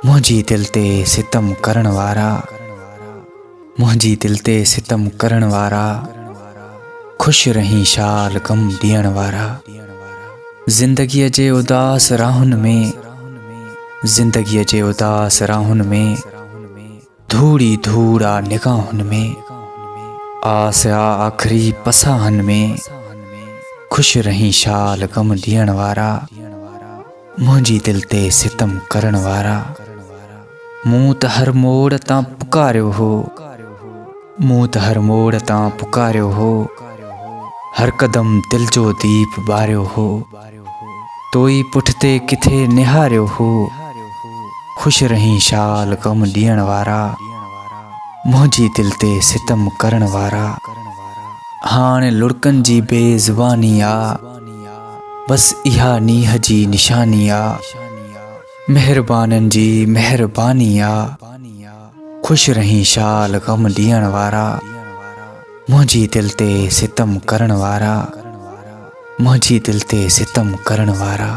मुंहिंजी दिल ते सितम करण वारा, मुंहिंजी दिल ते सितम करण वारा, खुश रही शाल गम ॾियण वारा। ज़िंदगीअ जे उदास राहुनि में, ज़िंदगीअ जे उदास राहुनि में, धूड़ी धूड़ा निगाहुनि में, आस आख़िरी पसाहनि में, खुश रही शाल गम ॾियण वारा। मुंहिंजी दिल ते सितम करण वारा। मूं त हर मोड़ तां पुकारियो हो, मूं त हर मोड़ तां पुकारियो हो, हर कदम दिल जो दीप ॿारियो हो, तोई पुठिते किथे निहारियो हो, खुश रही शाल गम ॾियण वारा। मुंहिंजी दिल ते सितम करण वारा। हाणे लुड़कनि जी बेज़ुबानी आ, बस इहा नीह जी निशानी आ, मेहरबाननि जी मेहरबानी आ, खुश रही शाल गम ॾियण वारा। मुंहिंजी दिल ते सितम करण वारा, मुंहिंजी दिल ते सितम करण वारा।